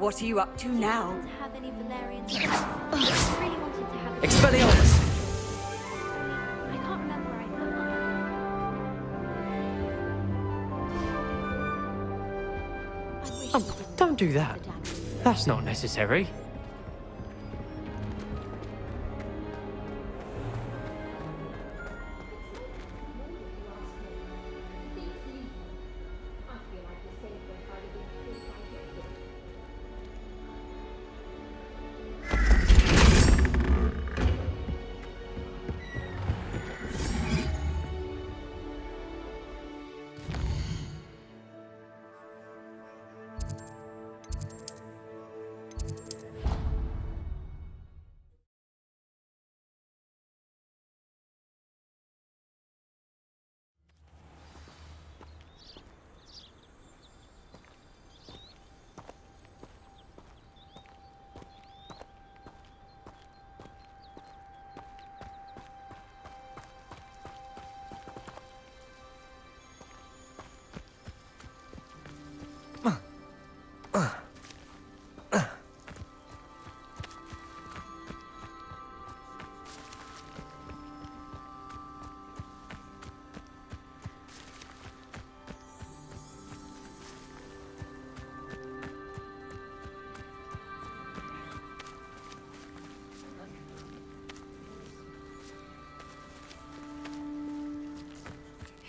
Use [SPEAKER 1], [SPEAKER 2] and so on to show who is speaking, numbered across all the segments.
[SPEAKER 1] What are you up to now?
[SPEAKER 2] To have any Valerian I really wanted to have a
[SPEAKER 1] Expelliarmus!
[SPEAKER 2] I can't remember I
[SPEAKER 3] Oh, don't do that. That's not necessary.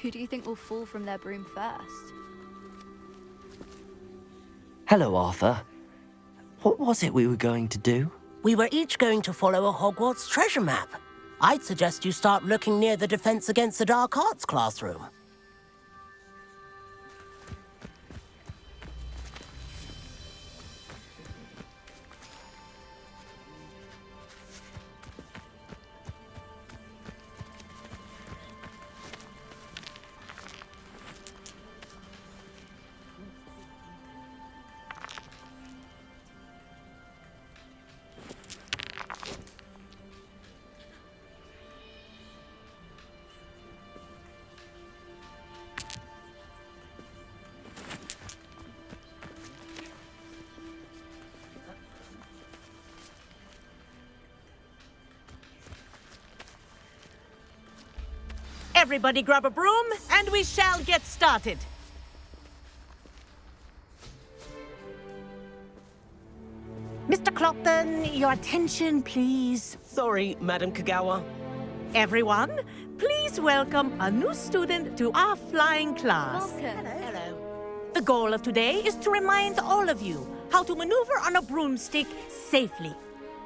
[SPEAKER 2] Who do you think will fall from their broom first?
[SPEAKER 4] Hello, Arthur. What was it we were going to do?
[SPEAKER 5] We were each going to follow a Hogwarts treasure map. I'd suggest you start looking near the Defense Against the Dark Arts classroom.
[SPEAKER 6] Everybody grab a broom, and we shall get started. Mr. Clopton, your attention, please.
[SPEAKER 5] Sorry, Madam Kagawa.
[SPEAKER 6] Everyone, please welcome a new student to our flying class.
[SPEAKER 2] Welcome.
[SPEAKER 5] Hello.
[SPEAKER 6] The goal of today is to remind all of you how to maneuver on a broomstick safely,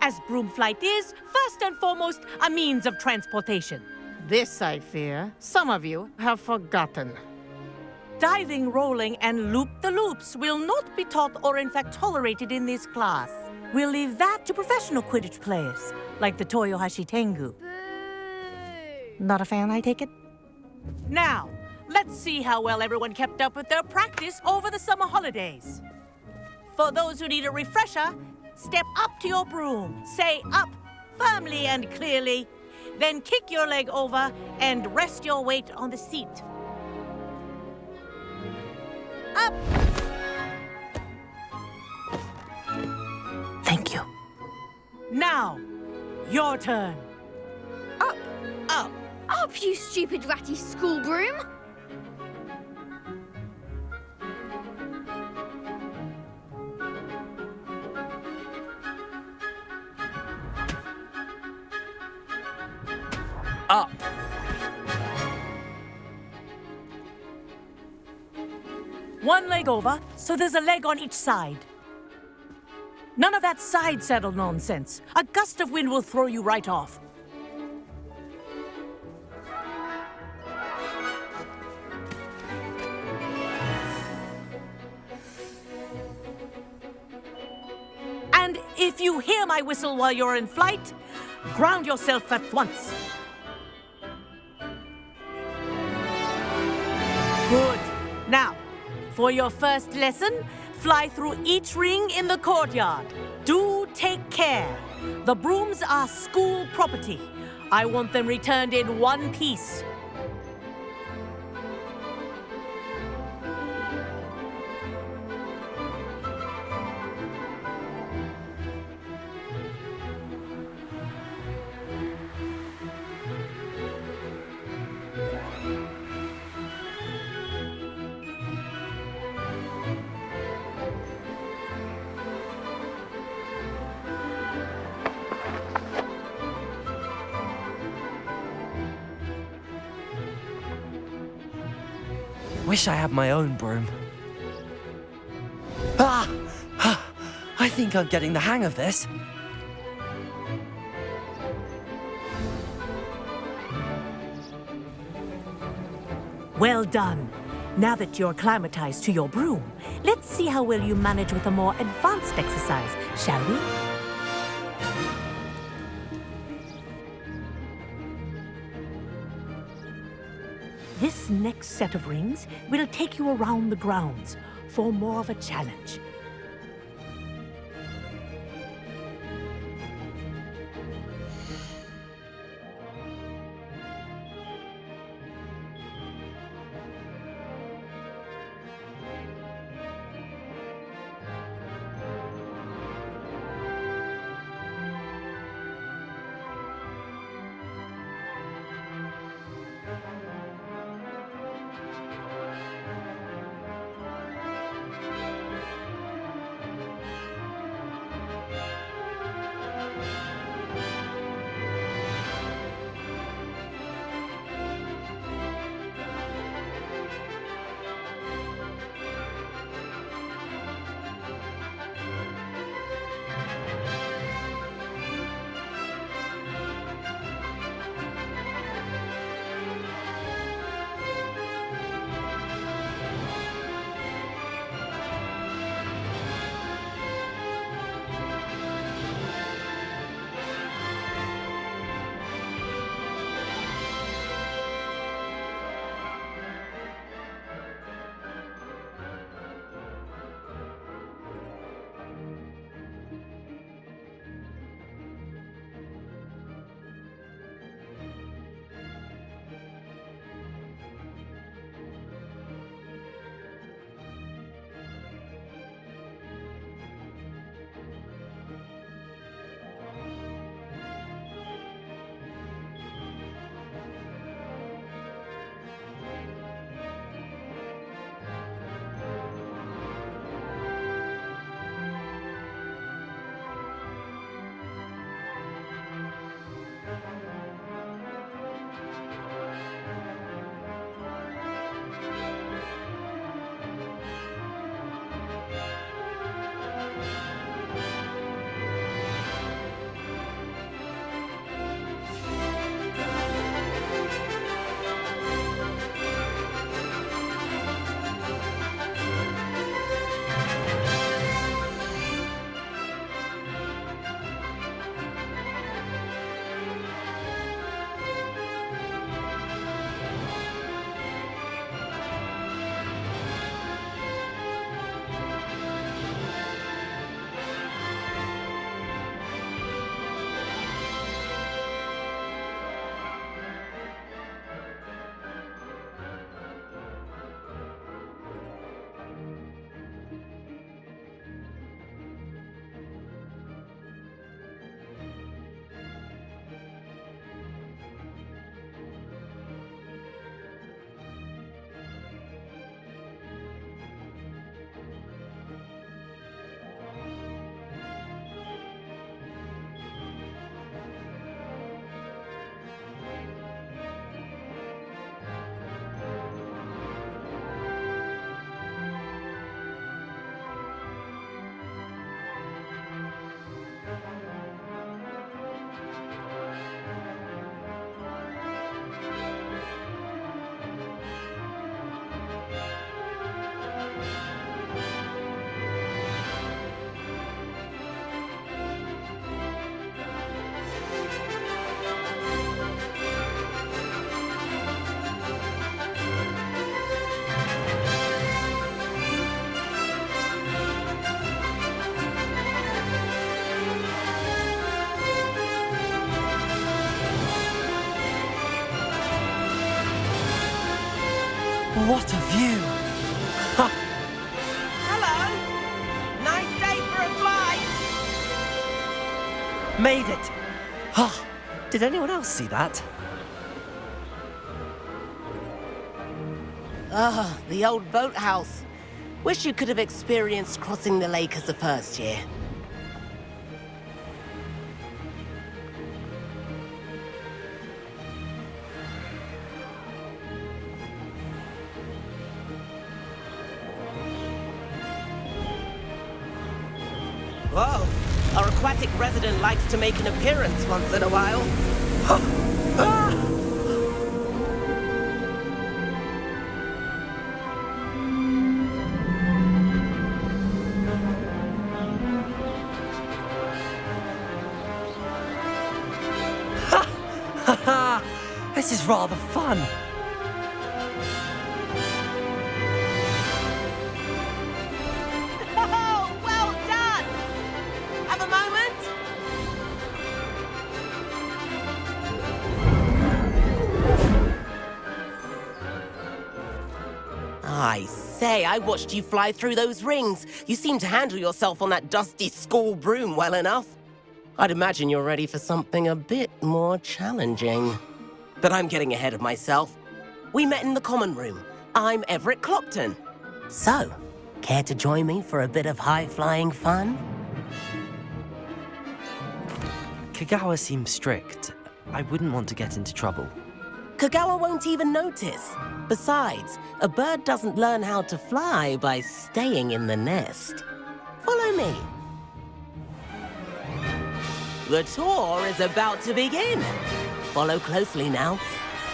[SPEAKER 6] as broom flight is, first and foremost, a means of transportation. This, I fear, some of you have forgotten. Diving, rolling, and loop-the-loops will not be taught or in fact tolerated in this class. We'll leave that to professional Quidditch players, like the Toyohashi Tengu.
[SPEAKER 2] Boo!
[SPEAKER 6] Not a fan, I take it? Now, let's see how well everyone kept up with their practice over the summer holidays. For those who need a refresher, step up to your broom, say up firmly and clearly, then kick your leg over and rest your weight on the seat. Up!
[SPEAKER 5] Thank you.
[SPEAKER 6] Now, your turn.
[SPEAKER 2] Up!
[SPEAKER 6] Up!
[SPEAKER 2] Up, you stupid ratty school broom!
[SPEAKER 3] Up.
[SPEAKER 6] One leg over, so there's a leg on each side. None of that side saddle nonsense. A gust of wind will throw you right off. And if you hear my whistle while you're in flight, ground yourself at once. Good. Now, for your first lesson, fly through each ring in the courtyard. Do take care. The brooms are school property. I want them returned in one piece.
[SPEAKER 4] Wish I had my own broom. Ah! I think I'm getting the hang of this.
[SPEAKER 6] Well done. Now that you're acclimatized to your broom, let's see how well you manage with a more advanced exercise, shall we? This next set of rings will take you around the grounds for more of a challenge.
[SPEAKER 4] What a view! Ha!
[SPEAKER 1] Hello! Nice day for a flight!
[SPEAKER 4] Made it! Ah, did anyone else see that?
[SPEAKER 1] Ah, the old boathouse. Wish you could have experienced crossing the lake as a first year. aquatic resident likes to make an appearance once in a while.
[SPEAKER 4] This is rather fun.
[SPEAKER 1] Oh, well done! Have a moment? I say, I watched you fly through those rings. You seem to handle yourself on that dusty school broom well enough. I'd imagine you're ready for something a bit more challenging. But I'm getting ahead of myself. We met in the common room. I'm Everett Clopton.
[SPEAKER 5] So, care to join me for a bit of high-flying fun?
[SPEAKER 4] Kagawa seems strict. I wouldn't want to get into trouble.
[SPEAKER 1] Kagawa won't even notice. Besides, a bird doesn't learn how to fly by staying in the nest. Follow me. The tour is about to begin. Follow closely now.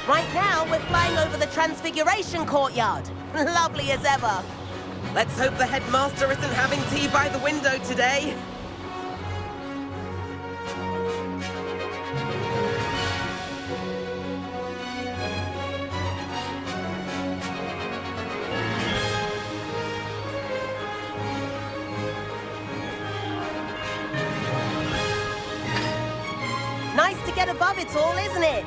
[SPEAKER 1] Right now, we're flying over the Transfiguration Courtyard. Lovely as ever. Let's hope the headmaster isn't having tea by the window today. Nice to get above it all, isn't it?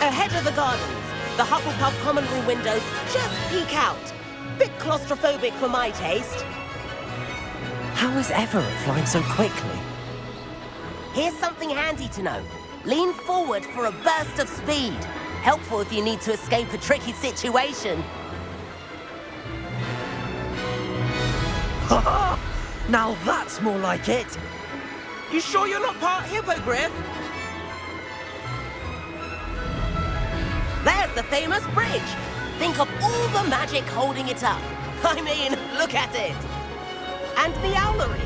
[SPEAKER 1] Ahead of the gardens, the Hufflepuff common room windows just peek out. Bit claustrophobic for my taste.
[SPEAKER 4] How is Everett flying so quickly?
[SPEAKER 1] Here's something handy to know. Lean forward for a burst of speed. Helpful if you need to escape a tricky situation.
[SPEAKER 4] Now that's more like it.
[SPEAKER 1] You sure you're not part hippogriff? There's the famous bridge. Think of all the magic holding it up. I mean, look at it. And the owlery.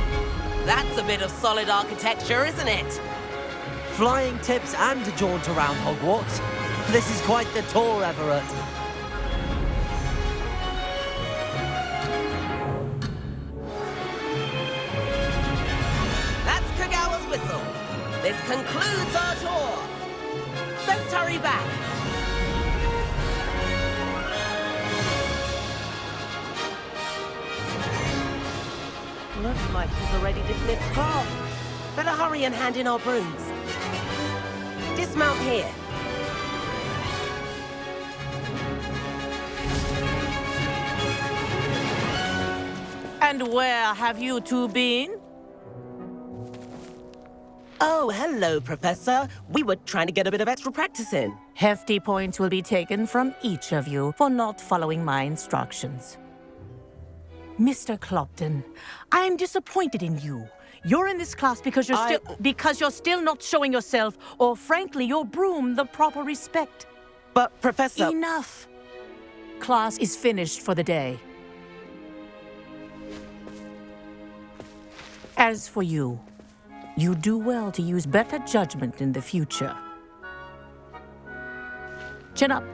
[SPEAKER 1] That's a bit of solid architecture, isn't it?
[SPEAKER 4] Flying tips and a jaunt around Hogwarts. This is quite the tour, Everett.
[SPEAKER 1] That's Kagawa's whistle. This concludes our tour. Let's hurry back. Looks like she's already dismissed class. Better hurry and hand in our brooms. Dismount here.
[SPEAKER 6] And where have you two been?
[SPEAKER 1] Oh, hello, Professor. We were trying to get a bit of extra practice in.
[SPEAKER 6] Hefty points will be taken from each of you for not following my instructions. Mr. Clopton, I'm disappointed in you. You're in this class because you're still not showing yourself, or frankly, your broom, the proper respect.
[SPEAKER 1] But, Professor...
[SPEAKER 6] Enough. Class is finished for the day. As for you, you do well to use better judgment in the future. Chin up.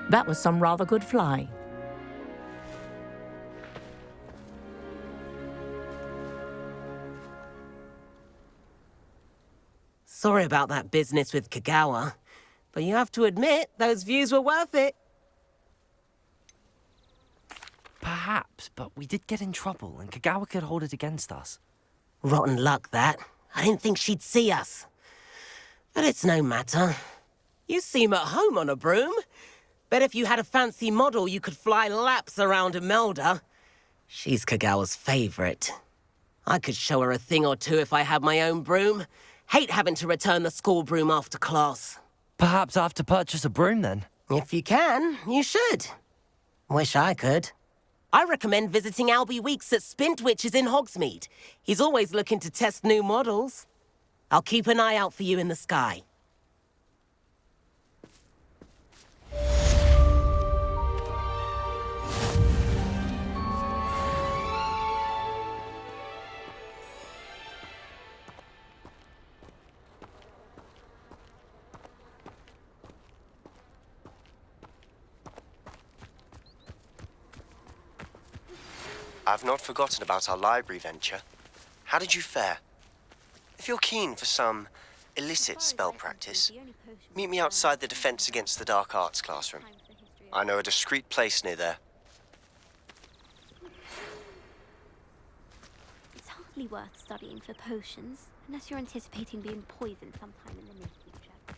[SPEAKER 6] That was some rather good flying.
[SPEAKER 1] Sorry about that business with Kagawa, but you have to admit, those views were worth it.
[SPEAKER 4] Perhaps, but we did get in trouble, and Kagawa could hold it against us.
[SPEAKER 1] Rotten luck, that. I didn't think she'd see us. But it's no matter. You seem at home on a broom. Bet if you had a fancy model, you could fly laps around Imelda. She's Kagawa's favorite. I could show her a thing or two if I had my own broom. Hate having to return the school broom after class.
[SPEAKER 4] Perhaps I have to purchase a broom then.
[SPEAKER 1] If you can, you should. Wish I could. I recommend visiting Albie Weeks at Spintwitches in Hogsmeade. He's always looking to test new models. I'll keep an eye out for you in the sky.
[SPEAKER 7] I've not forgotten about our library venture. How did you fare? If you're keen for some illicit spell practice, meet me outside the Defense Against the Dark Arts classroom. I know a discreet place near there.
[SPEAKER 2] It's hardly worth studying for potions, unless you're anticipating being poisoned sometime in the near future.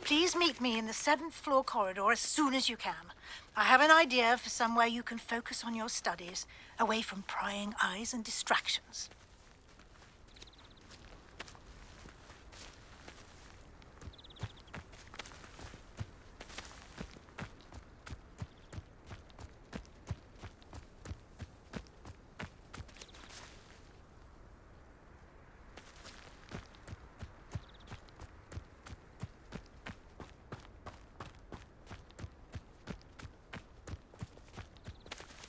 [SPEAKER 8] Please meet me in the 7th floor corridor as soon as you can. I have an idea for somewhere you can focus on your studies, away from prying eyes and distractions.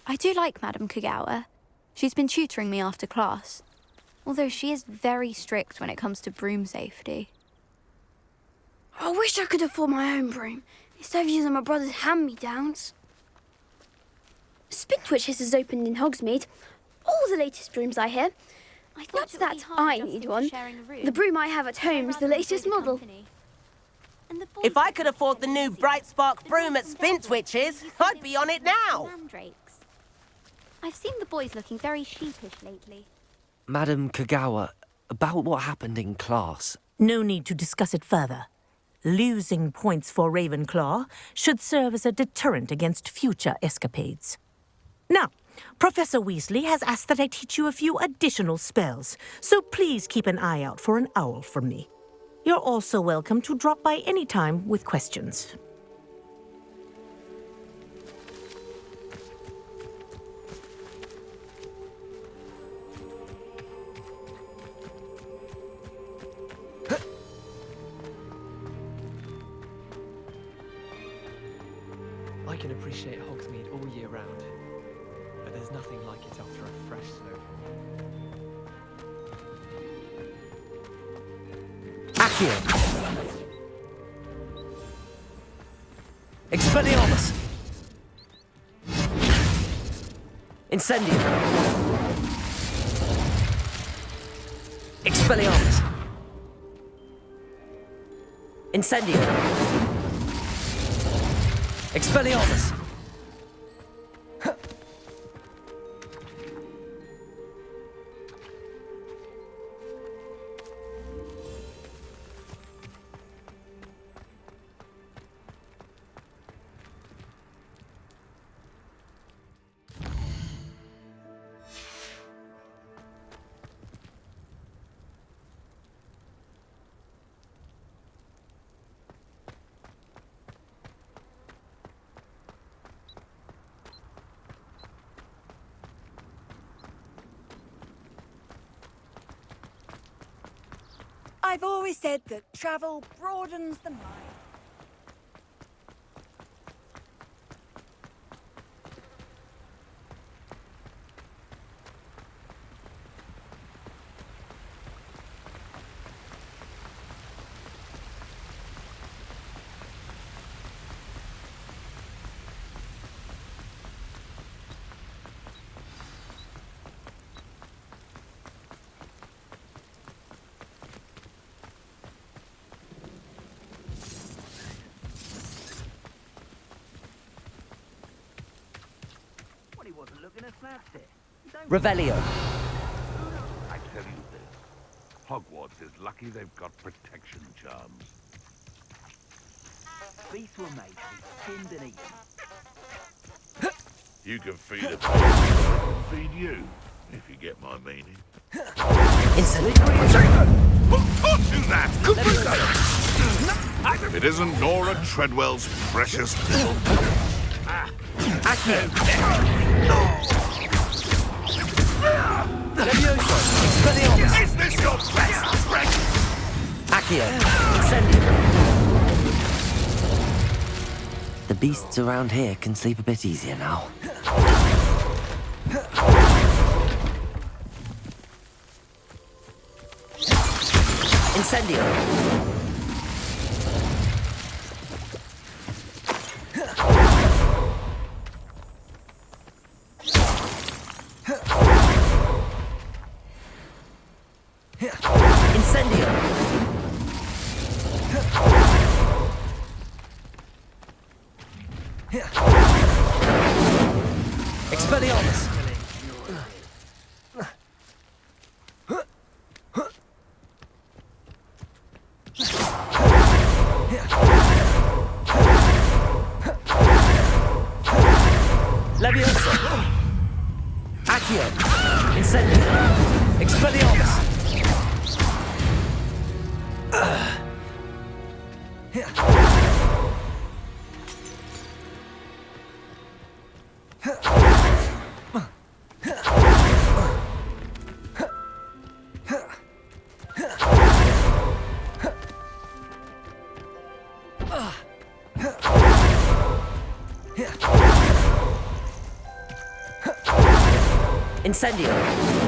[SPEAKER 2] I do like Madame Kagawa. She's been tutoring me after class, although she is very strict when it comes to broom safety.
[SPEAKER 9] I wish I could afford my own broom, instead of using my brother's hand-me-downs. Spintwitches has opened in Hogsmeade. All the latest brooms, I hear. Not that I need one. The broom I have at home is the latest model.
[SPEAKER 1] If I could afford the new Bright Spark broom at Spintwitches, I'd be on it now.
[SPEAKER 2] I've seen the boys looking very sheepish lately.
[SPEAKER 4] Madam Kagawa, about what happened in class.
[SPEAKER 6] No need to discuss it further. Losing points for Ravenclaw should serve as a deterrent against future escapades. Now, Professor Weasley has asked that I teach you a few additional spells, so please keep an eye out for an owl from me. You're also welcome to drop by any time with questions.
[SPEAKER 3] I can appreciate Hogsmeade all year round, but there's nothing like it after a fresh snowfall.
[SPEAKER 4] Accio! Expelliarmus! Incendio! Expelliarmus! Incendio! Expelliarmus!
[SPEAKER 9] I've always said that travel broadens the mind. Revelio.
[SPEAKER 10] I tell you this, Hogwarts is lucky they've got protection charms.
[SPEAKER 11] Beasts were made to be skinned and eaten.
[SPEAKER 10] You can feed a pig, feed you, if you get my meaning.
[SPEAKER 4] Instantly.
[SPEAKER 10] Who taught you that? It isn't Nora Treadwell's precious little... Is this your best friend?
[SPEAKER 4] Accio! Incendio! The beasts around here can sleep a bit easier now. Incendio! Incendio!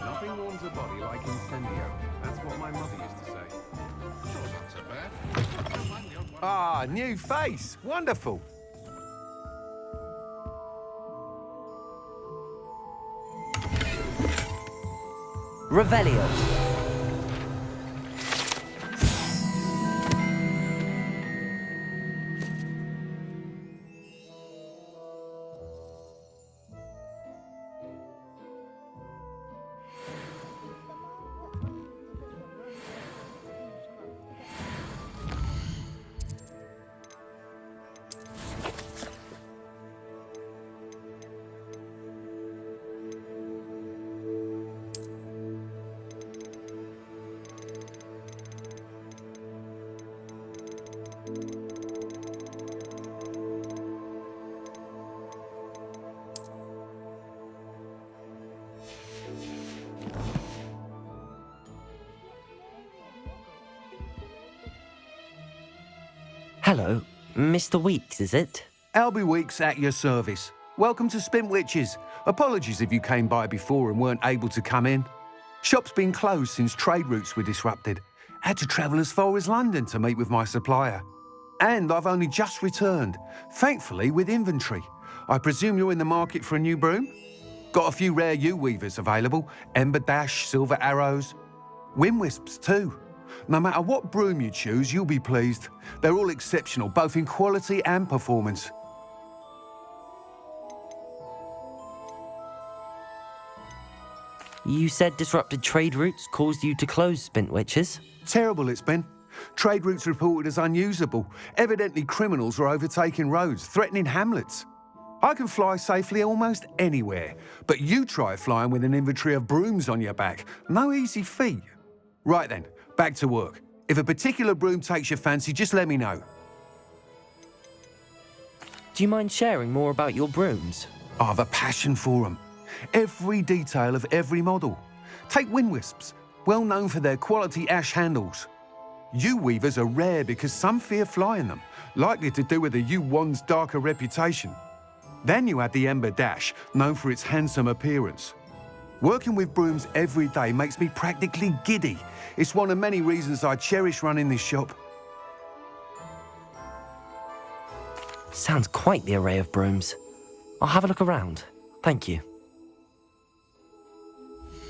[SPEAKER 10] Nothing warms a body like incendio. That's what my mother used to say. Sure, not so bad.
[SPEAKER 12] Ah, new face. Wonderful.
[SPEAKER 4] Revelio. Hello, Mr. Weeks, is it?
[SPEAKER 12] Albie Weeks at your service. Welcome to Spintwitches. Apologies if you came by before and weren't able to come in. Shop's been closed since trade routes were disrupted. Had to travel as far as London to meet with my supplier. And I've only just returned, thankfully with inventory. I presume you're in the market for a new broom? Got a few rare U-weavers available, Ember Dash, Silver Arrows, Wind Wisps too. No matter what broom you choose, you'll be pleased. They're all exceptional, both in quality and performance.
[SPEAKER 4] You said disrupted trade routes caused you to close Spintwitches?
[SPEAKER 12] Terrible it's been. Trade routes reported as unusable. Evidently criminals were overtaking roads, threatening hamlets. I can fly safely almost anywhere, but you try flying with an inventory of brooms on your back. No easy feat. Right then, back to work. If a particular broom takes your fancy, just let me know.
[SPEAKER 4] Do you mind sharing more about your brooms?
[SPEAKER 12] I have a passion for them. Every detail of every model. Take Wind Wisps, well known for their quality ash handles. U-weavers are rare because some fear flying them, likely to do with the U-wand's darker reputation. Then you have the Ember Dash, known for its handsome appearance. Working with brooms every day makes me practically giddy. It's one of many reasons I cherish running this shop.
[SPEAKER 13] Sounds quite the array of brooms. I'll have a look around. Thank you.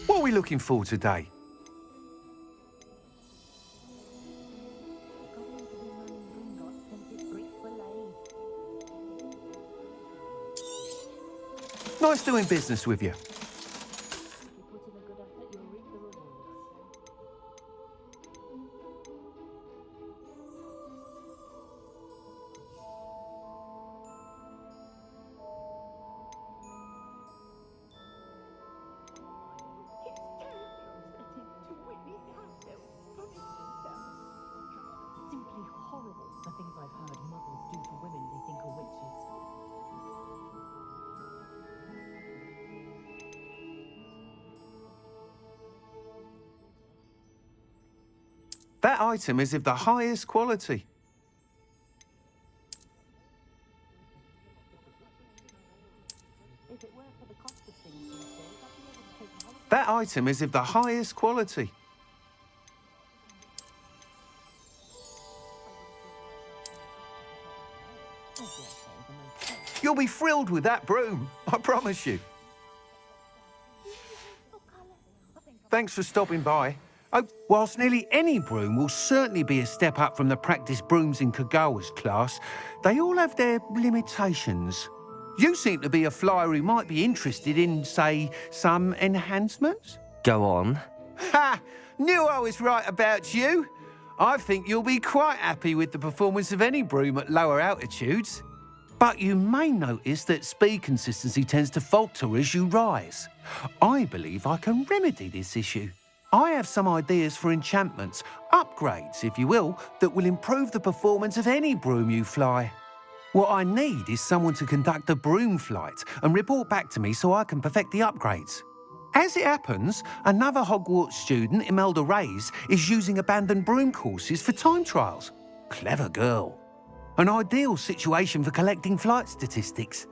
[SPEAKER 12] What are we looking for today? Nice doing business with you.
[SPEAKER 6] Simply horrible, the things I've heard mothers do to women they think are witches.
[SPEAKER 12] That item is of the highest quality. That item is of the highest quality. You'll be thrilled with that broom, I promise you. Thanks for stopping by. Oh, whilst nearly any broom will certainly be a step up from the practice brooms in Kagawa's class, they all have their limitations. You seem to be a flyer who might be interested in, say, some enhancements?
[SPEAKER 13] Go on.
[SPEAKER 12] Ha! Knew I was right about you. I think you'll be quite happy with the performance of any broom at lower altitudes. But you may notice that speed consistency tends to falter as you rise. I believe I can remedy this issue. I have some ideas for enchantments, upgrades, if you will, that will improve the performance of any broom you fly. What I need is someone to conduct a broom flight and report back to me so I can perfect the upgrades. As it happens, another Hogwarts student, Imelda Reyes, is using abandoned broom courses for time trials. Clever girl. An ideal situation for collecting flight statistics.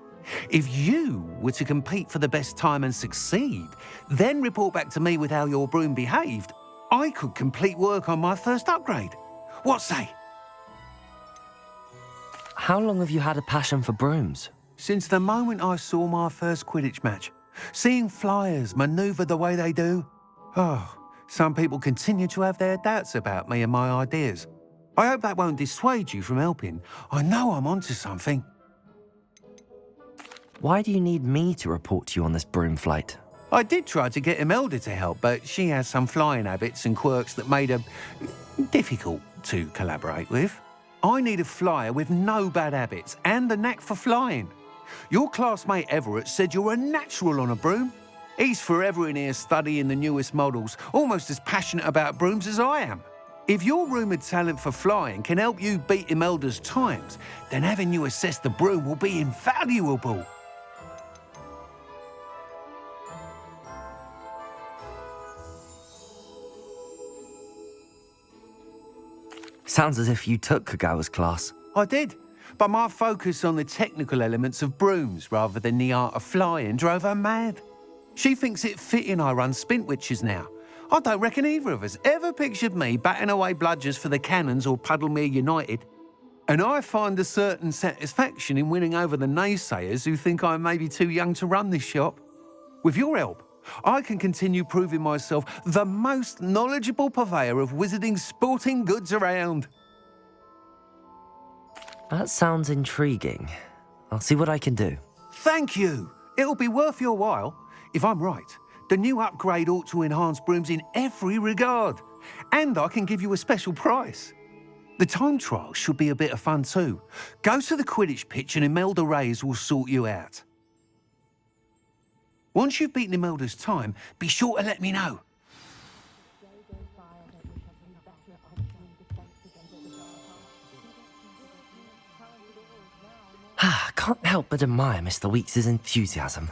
[SPEAKER 12] If you were to compete for the best time and succeed, then report back to me with how your broom behaved, I could complete work on my first upgrade. What say?
[SPEAKER 13] How long have you had a passion for brooms?
[SPEAKER 12] Since the moment I saw my first Quidditch match. Seeing flyers manoeuvre the way they do. Oh, some people continue to have their doubts about me and my ideas. I hope that won't dissuade you from helping. I know I'm onto something.
[SPEAKER 13] Why do you need me to report to you on this broom flight?
[SPEAKER 12] I did try to get Imelda to help, but she has some flying habits and quirks that made her difficult to collaborate with. I need a flyer with no bad habits and the knack for flying. Your classmate Everett said you're a natural on a broom. He's forever in here studying the newest models, almost as passionate about brooms as I am. If your rumoured talent for flying can help you beat Imelda's times, then having you assess the broom will be invaluable.
[SPEAKER 13] Sounds as if you took Kagawa's class.
[SPEAKER 12] I did, but my focus on the technical elements of brooms rather than the art of flying drove her mad. She thinks it fitting I run Spintwitches now. I don't reckon either of us ever pictured me batting away bludgers for the Cannons or Puddlemere United. And I find a certain satisfaction in winning over the naysayers who think I may be too young to run this shop. With your help, I can continue proving myself the most knowledgeable purveyor of wizarding sporting goods around.
[SPEAKER 13] That sounds intriguing. I'll see what I can do.
[SPEAKER 12] Thank you. It'll be worth your while. If I'm right, the new upgrade ought to enhance brooms in every regard. And I can give you a special price. The time trial should be a bit of fun too. Go to the Quidditch pitch and Imelda Reyes will sort you out. Once you've beaten Imelda's time, be sure to let me know.
[SPEAKER 13] Can't help but admire Mr. Weeks' enthusiasm.